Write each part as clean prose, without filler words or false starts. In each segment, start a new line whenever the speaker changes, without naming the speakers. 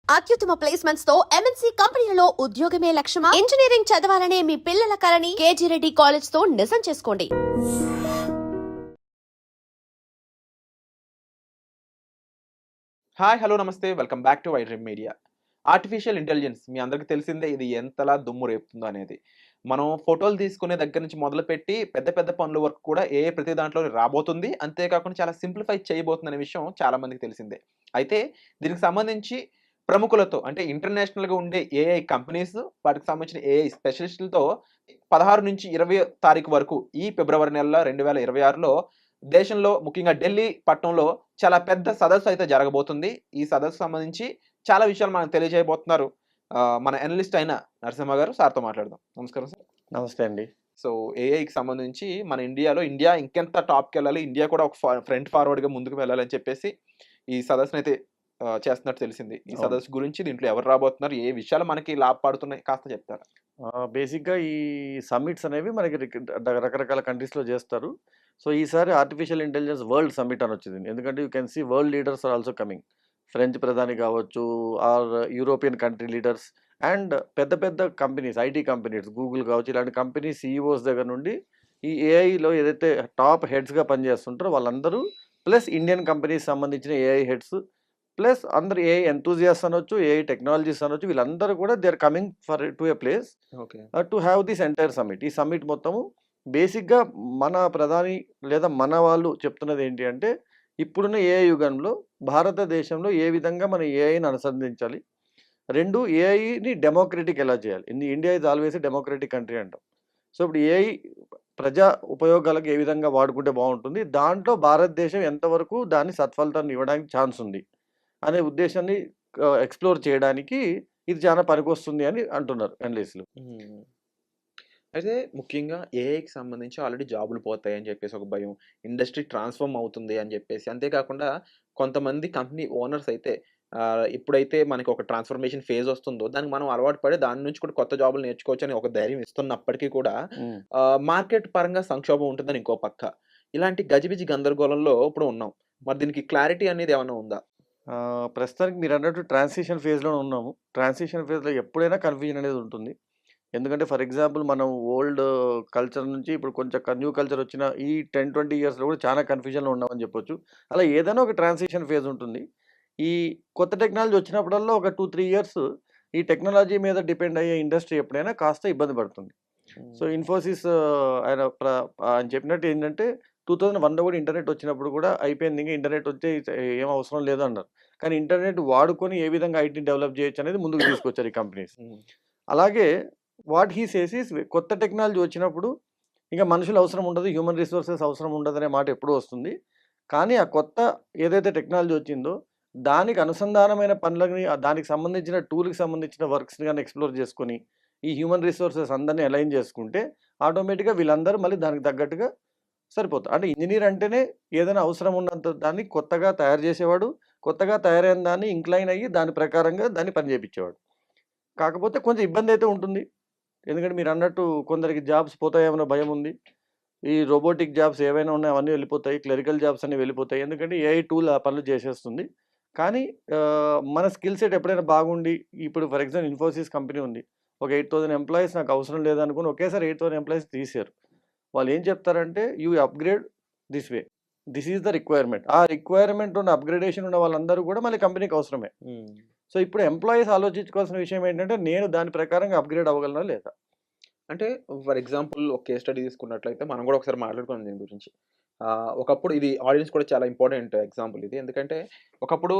అత్యుత్తమ ప్లేస్మెంట్స్ తో ఎంఎన్సీ కంపెనీలలో ఉద్యోగమే లక్ష్యమా? ఇంజనీరింగ్ చదవాలనే మీ పిల్లల కలని కేజీ రెడ్డి కాలేజ్ తో నిజం చేసుకోండి.
Hi hello namaste welcome back to వైడ్రీమ్ మీడియా. ఆర్టిఫిషియల్ ఇంటెలిజెన్స్ మీ అందరికీ తెలిసిందే, ఇది ఎంతలా దుమ్ము రేపుతుందో అనేది. మనం ఫోటోలు తీసుకునే దగ్గర నుంచి మొదలుపెట్టి పెద్ద పెద్ద పనుల వరకు కూడా ఏఐ ప్రతి దాంట్లో రాబోతుంది. అంతేకాకుండా చాలా సింప్లిఫై చేయబోతుంది అనే విషయం చాలా మందికి తెలిసిందే. అయితే దీనికి సంబంధించి ప్రముఖులతో అంటే ఇంటర్నేషనల్‌గా ఉండే ఏఐ కంపెనీస్, వాటికి సంబంధించిన ఏఐ స్పెషలిస్టులతో 16 నుంచి 20 తారీఖు వరకు ఈ ఫిబ్రవరి నెల 2026లో దేశంలో ముఖ్యంగా ఢిల్లీ పట్టణంలో చాలా పెద్ద సదస్సు అయితే జరగబోతుంది. ఈ సదస్సుకు సంబంధించి చాలా విషయాలు మనకు తెలియజేయబోతున్నారు. మన అనలిస్ట్ అయిన నరసింహ గారు, సార్‌తో మాట్లాడదాం. నమస్కారం సార్.
నమస్తే అండి.
సో ఏఐకి సంబంధించి మన ఇండియా ఇంకెంత టాప్‌కెళ్ళాలి, ఇండియా కూడా ఒక ఫ్రంట్ ఫార్వర్డ్‌గా ముందుకు వెళ్ళాలని చెప్పేసి ఈ సదస్సునైతే చేస్తున్నట్టు తెలిసింది. ఈ
అవును.
సదస్సు గురించి దీంట్లో ఎవరు రాబోతున్నారు, ఏ విషయాలు మనకి లాభపడుతున్నాయి కాస్త చెప్తారా?
బేసిక్‌గా ఈ సమ్మిట్స్ అనేవి మనకి రకరకాల కంట్రీస్‌లో చేస్తారు. సో, ఈసారి ఆర్టిఫిషియల్ ఇంటెలిజెన్స్ వరల్డ్ సమ్మిట్ అనొచ్చింది. ఎందుకంటే you can see world leaders are also coming. French ప్రధాని కావచ్చు, or European country leaders and పెద్ద పెద్ద కంపెనీస్, ఐటీ కంపెనీస్, గూగుల్ కావచ్చు, ఇలాంటి కంపెనీ సీఈఓస్ దగ్గర నుండి ఈ ఏఐలో ఏదైతే టాప్ హెడ్స్‌గా పనిచేస్తుంటారో వాళ్ళందరూ, ప్లస్ ఇండియన్ కంపెనీస్ సంబంధించిన ఏఐ హెడ్స్, ప్లస్ అందరూ ఏఐ ఎంతూజియాస్ట్ అనొచ్చు, ఏఐ టెక్నాలజీస్ అనొచ్చు, వీళ్ళందరూ కూడా they are coming to a place
okay.
To have this entire summit. ఈ సమ్మిట్ మొత్తము బేసిక్‌గా మన ప్రధాని లేదా మన వాళ్ళు చెప్తున్నది ఏంటి అంటే, ఇప్పుడున్న ఏఐ యుగంలో భారతదేశంలో ఏ విధంగా మనం ఏఐని అనుసంధించాలి. 2 ఏఐని డెమోక్రటిక్ ఎలా చేయాలి. India is always a democratic country అంటాం. సో, ఇప్పుడు ఏఐ ప్రజా ఉపయోగాలకు ఏ విధంగా వాడుకుంటే బాగుంటుంది, దాంట్లో భారతదేశం ఎంతవరకు దాన్ని సత్ఫలితాన్ని ఇవ్వడానికి ఛాన్స్ ఉంది అనే ఉద్దేశాన్ని ఎక్స్‌ప్లోర్ చేయడానికి ఇది చాలా పనికొస్తుంది అని అంటున్నారు అనలిస్టులు.
హ్మ్. అయితే ముఖ్యంగా ఏఐకి సంబంధించి ఆల్రెడీ జాబులు పోతాయని చెప్పేసి ఒక భయం. ఇండస్ట్రీ ట్రాన్స్‌ఫార్మ్ అవుతుంది అని చెప్పేసి. అంతేకాకుండా కొంతమంది కంపెనీ ఓనర్స్ అయితే ఎప్పుడైతే మనకి ఒక ట్రాన్స్‌ఫర్మేషన్ ఫేజ్ వస్తుందో దానికి మనం అలవాటు పడి దాని నుంచి కూడా కొత్త జాబులు నేర్చుకోవచ్చని ఒక ధైర్యం ఇస్తున్నప్పటికీ కూడా
హ్మ్.
మార్కెట్ పరంగా సంక్షోభం ఉంటుందని ఇంకో పక్క. ఇలాంటి గజిబిజి గందరగోళంలో ఇప్పుడు ఉన్నాం. మరి దీనికి క్లారిటీ అనేది ఏమన్నా ఉందా?
ప్రస్తుతానికి మీరన్నట్టు ట్రాన్సిషన్ ఫేజ్‌లోనే ఉన్నాము. ట్రాన్సిషన్ ఫేజ్‌లో ఎప్పుడైనా కన్‌ఫ్యూజన్ అనేది ఉంటుంది. ఎందుకంటే ఫర్ ఎగ్జాంపుల్ మనం ఓల్డ్ కల్చర్ నుంచి ఇప్పుడు కొంచెం న్యూ కల్చర్ వచ్చిన ఈ 10, 20 ఇయర్స్‌లో కూడా చాలా కన్‌ఫ్యూజన్‌లో ఉన్నామని చెప్పొచ్చు. అలా ఏదైనా ఒక ట్రాన్సిషన్ ఫేజ్ ఉంటుంది. ఈ కొత్త టెక్నాలజీ వచ్చినప్పుడల్లా ఒక 2, 3 ఇయర్స్ ఈ టెక్నాలజీ మీద డిపెండ్ అయ్యే ఇండస్ట్రీ ఎప్పుడైనా కాస్త ఇబ్బంది పడుతుంది. సో,
హ్మ్.
ఇన్ఫోసిస్ ఆయన చెప్పినట్టు ఏంటంటే 2001లో కూడా ఇంటర్నెట్ వచ్చినప్పుడు కూడా అయిపోయింది. ఇంక ఇంటర్నెట్ వచ్చి ఏం అవసరం లేదు అన్నారు. కానీ ఇంటర్నెట్ వాడుకొని ఏ విధంగా ఐటీని డెవలప్ చేయొచ్చు అనేది ముందుకు తీసుకొచ్చారు ఈ కంపెనీస్.
హ్మ్.
అలాగే వాట్ హీ సేస్ ఈస్ కొత్త టెక్నాలజీ వచ్చినప్పుడు ఇక మనుషులు అవసరం ఉండదు, హ్యూమన్ రిసోర్సెస్ అవసరం ఉండదనే మాట ఎప్పుడూ వస్తుంది. కానీ ఆ కొత్త ఏదైతే టెక్నాలజీ వచ్చిందో దానికి అనుసంధానమైన పనులని, దానికి సంబంధించిన టూల్‌కి సంబంధించిన వర్క్స్‌ని గాని ఎక్స్‌ప్లోర్ చేసుకొని, ఈ హ్యూమన్ రిసోర్సెస్ అందరిని అలైన్ చేసుకుంటే ఆటోమేటిక్‌గా వీళ్ళందరూ మళ్ళీ దానికి తగ్గట్టుగా సరిపోతారు. అంటే ఇంజినీర్ అంటేనే ఏదైనా అవసరం ఉన్నంత దాన్ని కొత్తగా తయారు చేసేవాడు, కొత్తగా తయారైన దాన్ని ఇంక్లైన్ అయ్యి దాని ప్రకారంగా దాన్ని పని చేపించేవాడు. కాకపోతే కొంచెం ఇబ్బందైతే ఉంటుంది. ఎందుకంటే మీరన్నట్టు కొందరికి జాబ్స్ పోతాయేమన్న భయముంది. ఈ రోబోటిక్ జాబ్స్ ఏవైనా ఉన్నాయో అవన్నీ వెళ్ళిపోతాయి. క్లెరికల్ జాబ్స్ అన్నీ వెళ్ళిపోతాయి. ఎందుకంటే ఏఐ టూల్ ఆ పనులు చేసేస్తుంది. కానీ మన స్కిల్ సెట్ ఎప్పుడైనా బాగుండి, ఇప్పుడు ఫర్ ఎగ్జాంపుల్ ఇన్ఫోసిస్ కంపెనీ ఉంది. ఒక 8000 ఎంప్లాయీస్ నాకు అవసరం లేదనుకుని ఒకేసారి 8000 ఎంప్లాయీస్ తీసేశారు. వాళ్ళేం చెప్తారంటే you upgrade this way. This is the requirement. ఆ రిక్వైర్మెంట్ ఉన్న అప్‌గ్రేడేషన్ ఉన్న వాళ్ళందరూ కూడా మళ్ళీ కంపెనీకి అవసరమే.
హ్మ్.
సో, ఇప్పుడు ఎంప్లాయీస్ ఆలోచించుకోవాల్సిన విషయం ఏంటంటే, నేను దాని ప్రకారంగా అప్‌గ్రేడ్ అవ్వగలనా లేదా?
అంటే ఫర్ ఎగ్జాంపుల్ ఒక కేస్ స్టడీ తీసుకున్నట్లయితే మనం కూడా ఒకసారి మాట్లాడుకున్నాం దీని గురించి. ఒకప్పుడు ఇది ఆడియన్స్ కూడా చాలా ఇంపార్టెంట్ ఎగ్జాంపుల్ ఇది. ఎందుకంటే ఒకప్పుడు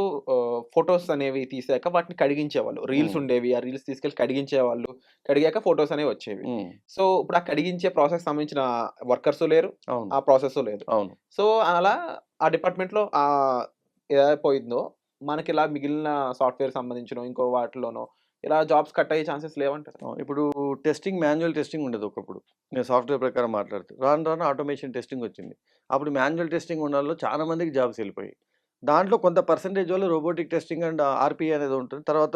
ఫోటోస్ అనేవి తీసాక వాటిని కడిగించేవాళ్ళు. రీల్స్
హ్మ్.
ఉండేవి. ఆ రీల్స్ తీసుకెళ్ళి కడిగించేవాళ్ళు. కడిగాక ఫోటోస్ అనేవి వచ్చేవి.
హ్మ్.
సో ఇప్పుడు ఆ కడిగించే ప్రాసెస్‌కి సంబంధించిన వర్కర్స్ లేరు.
అవును.
ఆ ప్రాసెస్ లేదు.
అవును.
సో అలా ఆ డిపార్ట్‌మెంట్‌లో ఏదైతే పోయిందో మనకిలా మిగిలిన సాఫ్ట్‌వేర్ సంబంధించినో ఇంకో వాటిలోనో ఇలా జాబ్స్ కట్ అయ్యే ఛాన్సెస్ లేవంటారా?
ఇప్పుడు మాన్యువల్ టెస్టింగ్ ఉండేది ఒకప్పుడు. నేను సాఫ్ట్‌వేర్ ప్రకారం మాట్లాడుతూ. రాను రాను ఆటోమేషన్ టెస్టింగ్ వచ్చింది. అప్పుడు మాన్యువల్ టెస్టింగ్ ఉన్నోళ్ళు చాలా మందికి జాబ్స్ ఎళ్ళిపోయాయి. దాంట్లో కొంత పర్సెంటేజ్ వాళ్ళు రోబోటిక్ టెస్టింగ్ అండ్ ఆర్‌పిఏ అనేది ఉంటుంది. తర్వాత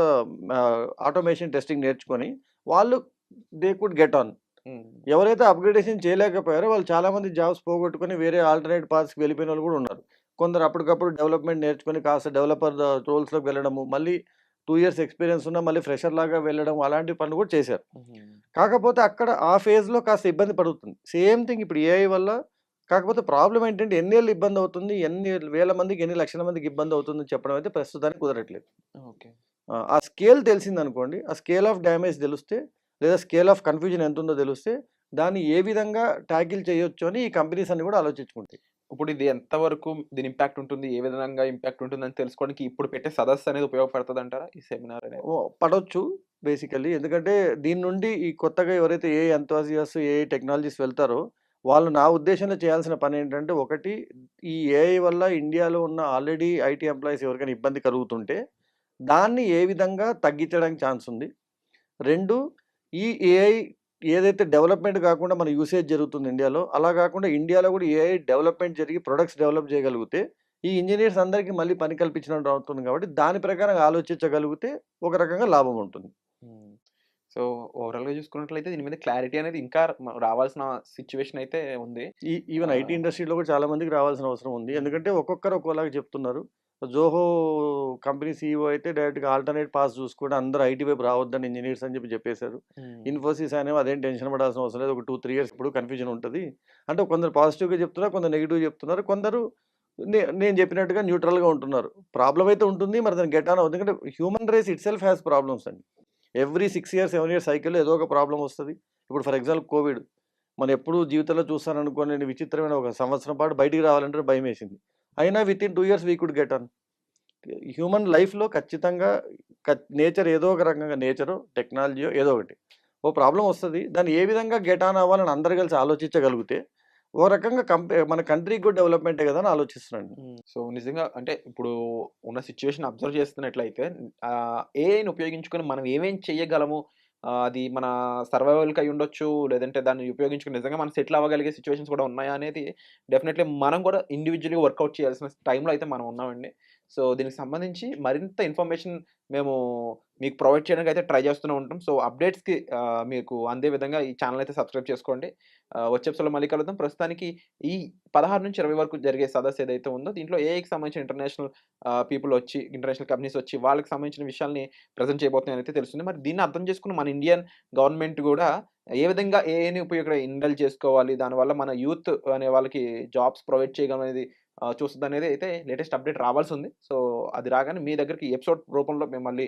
ఆటోమేషన్ టెస్టింగ్ నేర్చుకొని వాళ్ళు దే కుడ్ గెట్ ఆన్.
హ్మ్.
ఎవరైతే అప్‌గ్రేడేషన్ చేయలేకపోయారో వాళ్ళు చాలామంది జాబ్స్ పోగొట్టుకొని వేరే ఆల్టర్‌నేట్ పాత్స్‌కి వెళ్ళిపోయినోళ్ళు కూడా ఉన్నారు. కొందరు అప్పటికప్పుడు డెవలప్‌మెంట్ నేర్చుకొని కాస్త డెవలపర్ రోల్స్‌లోకి వెళ్ళడము, మళ్ళీ 2 ఇయర్స్ ఎక్స్పీరియన్స్ ఉన్నా మళ్ళీ ఫ్రెషర్ లాగా వెళ్ళడం అలాంటి పనులు కూడా చేశారు. కాకపోతే అక్కడ ఆ ఫేజ్‌లో కాస్త ఇబ్బంది పడుతుంది. సేమ్ థింగ్ ఇప్పుడు ఏఐ వల్ల కాకపోతే ప్రాబ్లమ్ ఏంటంటే ఎన్నేళ్ళు ఇబ్బంది అవుతుంది, ఎన్ని వేల మందికి, ఎన్ని లక్షల మందికి ఇబ్బంది అవుతుందని చెప్పడం అయితే ప్రస్తుతానికి కుదరట్లేదు.
ఓకే.
ఆ స్కేల్ తెలిసిందనుకోండి, ఆ స్కేల్ ఆఫ్ డ్యామేజ్ తెలిస్తే లేదా స్కేల్ ఆఫ్ కన్‌ఫ్యూజన్ ఎంతుందో తెలిస్తే దాన్ని ఏ విధంగా టాకిల్ చేయొచ్చు అని ఈ కంపెనీస్ అన్ని కూడా ఆలోచించుకుంటాయి.
ఇప్పుడు ఇది ఎంతవరకు దీని ఇంపాక్ట్ ఉంటుంది? ఏ విధంగా ఇంపాక్ట్ ఉంటుందని తెలుసుకోవడానికి ఇప్పుడు పెట్టే సదస్సు అనేది ఉపయోగపడతదంటారా? ఈ సెమినార్ అనేది?
పడొచ్చు బేసికల్లీ. ఎందుకంటే దీని నుండి ఈ కొత్తగా ఎవరైతే ఏఐ ఎంథూసియాస్ట్స్, ఏఐ టెక్నాలజిస్ట్ వెళ్తారో వాళ్ళు నా ఉద్దేశంలో చేయాల్సిన పనేంటంటే, ఒకటి ఈ ఏఐ వల్ల ఇండియాలో ఉన్న ఆల్రెడీ ఐటీ ఎంప్లాయీస్ ఎవరికైనా ఇబ్బంది కలుగుతుంటే దాన్ని ఏ విధంగా తగ్గించడానికి ఛాన్స్ ఉంది. 2 ఈ ఏఐ ఏదైతే డెవలప్‌మెంట్ కాకుండా మన యూసేజ్ జరుగుతుంది ఇండియాలో, అలా కాకుండా ఇండియాలో కూడా ఏఐ డెవలప్‌మెంట్ జరిగి ప్రొడక్ట్స్ డెవలప్ చేయగలిగితే ఈ ఇంజినీర్స్ అందరికీ మళ్ళీ పని కల్పించినట్టు అవుతుంది కాబట్టి దాని ప్రకారం ఆలోచించగలిగితే ఒక రకంగా లాభం ఉంటుంది.
హ్మ్. సో, ఓవరాల్‌గా చూసుకున్నట్లయితే దీని మీద క్లారిటీ అనేది ఇంకా రావాల్సిన సిట్యుయేషన్ అయితే ఉంది.
ఈవెన్ ఐటీ ఇండస్ట్రీలో కూడా చాలా మందికి రావాల్సిన అవసరం ఉంది. ఎందుకంటే ఒక్కొక్కరు ఒక్కోలాగా చెప్తున్నారు. జోహో కంపెనీ సీఈఓ అయితే డైరెక్ట్‌గా ఆల్టర్నేట్ పాస్ చూసుకొని అందరూ ఐటీ వైపు రావద్దని ఇంజినీర్స్ అని చెప్పేశారు. ఇన్ఫోసిస్ అనేవి అదేం టెన్షన్ పడాల్సిన అవసరం లేదు. ఒక 2, 3 ఇయర్స్ ఇప్పుడు కన్‌ఫ్యూజన్ ఉంటది. అంటే కొందరు పాజిటివ్‌గా చెప్తున్నారు, కొందరు నెగెటివ్‌గా చెప్తున్నారు. కొందరు నేను చెప్పినట్టుగా న్యూట్రల్‌గా ఉంటున్నారు. ప్రాబ్లమ్ అయితే ఉంటుంది. మరి దాన్ని గెట్ ఆన్ ఎందుకంటే human race itself has problems అండి. ఎవ్రీ 6 ఇయర్స్, 7 ఇయర్స్ సైకిల్‌లో ఏదో ఒక ప్రాబ్లమ్ వస్తది. ఇప్పుడు ఫర్ ఎగ్జాంపుల్ కోవిడ్. మనం ఎప్పుడు జీవితంలో చూస్తాననుకోని విచిత్రమైన ఒక సంవత్సరం పాటు బయటికి రావాలంటే భయమేసింది. అయినా within 2 years we could get on. Human లైఫ్‌లో ఖచ్చితంగా నేచర్ ఏదో ఒక రకంగా నేచరో, టెక్నాలజీయో ఏదో ఒకటి. ఓ ప్రాబ్లమ్ వస్తది. దాన్ని ఏ విధంగా గెట్ ఆన్ అవ్వాలని అందరూ కలిసి ఆలోచించగలిగితే ఓ రకంగా మన కంట్రీకి కూడా డెవలప్‌మెంటే కదా అని ఆలోచిస్తున్నానండి.
సో, నిజంగా అంటే ఇప్పుడు ఉన్న సిట్యుయేషన్ అబ్జర్వ్ చేస్తున్నట్లయితే ఏఐని ఉపయోగించుకొని మనం ఏమేం చేయగలము? అది మన సర్వైవల్‌కి అయ్యుండొచ్చు. లేదంటే దాన్ని ఉపయోగించుకొని నిజంగా మనం సెటిల్ అవ్వగలిగే సిట్యుయేషన్స్ కూడా ఉన్నాయా అనేది డెఫినెట్‌లీ మనం కూడా ఇండివిడ్యువల్‌గా వర్కౌట్ చేయాల్సిన టైంలో అయితే మనం ఉన్నామండి. సో, దీనికి సంబంధించి మరింత ఇన్ఫర్మేషన్ మేము మీకు ప్రొవైడ్ చేయడానికి అయితే ట్రై చేస్తూనే ఉంటాం. సో, అప్డేట్స్‌కి మీకు అందే విధంగా ఈ ఛానెల్ అయితే సబ్స్క్రైబ్ చేసుకోండి. వచ్చే ఎపిసోడ్‌లో మళ్ళీ కలుద్దాం. ప్రస్తుతానికి ఈ 16-20 వరకు జరిగే సదస్సు ఏదైతే ఉందో దీంట్లో ఏఐకి సంబంధించిన ఇంటర్నేషనల్ పీపుల్ వచ్చి, ఇంటర్నేషనల్ కంపెనీస్ వచ్చి వాళ్ళకి సంబంధించిన విషయాల్ని ప్రెజెంట్ చేయబోతున్నాయని అయితే తెలుస్తుంది. మరి దీన్ని అర్థం చేసుకుని మన ఇండియన్ గవర్నమెంట్ కూడా ఏ విధంగా ఏఐని ఇండల్జ్ చేసుకోవాలి, దానివల్ల మన యూత్ అనే వాళ్ళకి జాబ్స్ ప్రొవైడ్ చేయగలం అనేది చూస్తదనేది అయితే లేటెస్ట్ అప్డేట్ రావాల్సి ఉంది. సో, అది రాగానే మీ దగ్గరికి ఎపిసోడ్ రూపంలో మేము మళ్ళీ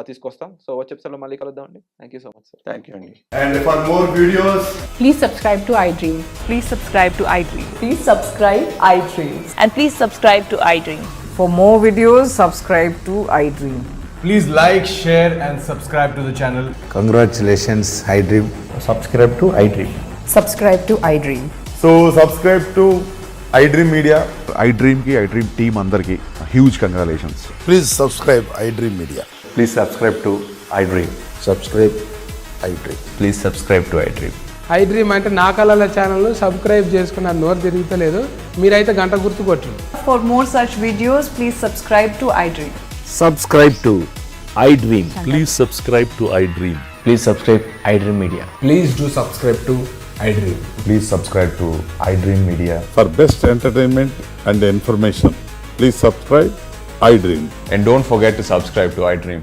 తీసుకొస్తాం. సో, వచ్చే ఎపిసోడ్‌లో మళ్ళీ కలుద్దామండి. Thank you so much sir.
Thank you అండి.
And for more videos,
Please subscribe to iDream.
Please subscribe to iDream.
Please subscribe iDream.
And please subscribe to iDream.
For more videos, subscribe to iDream.
please like, share and subscribe to the channel.
Congratulations, iDream.
subscribe to iDream.
Subscribe to iDream.
So subscribe to iDream Media.
iDream team అందరికి huge congratulations.
Please subscribe iDream Media.
Please subscribe to iDream.
Subscribe iDream.
Please subscribe to iDream.
iDream అంటే నా కళల channel subscribe చేసుకున్న నోరు తిరుగుతలేదు. మీరైతే గంట గుర్తు కొట్టండి.
For more such videos, please subscribe to iDream.
Subscribe to iDream. Please subscribe to iDream.
Please subscribe iDream Media.
Please do subscribe to iDream.
Please subscribe to iDream Media.
For best entertainment and information, please subscribe iDream.
And don't forget to subscribe to iDream.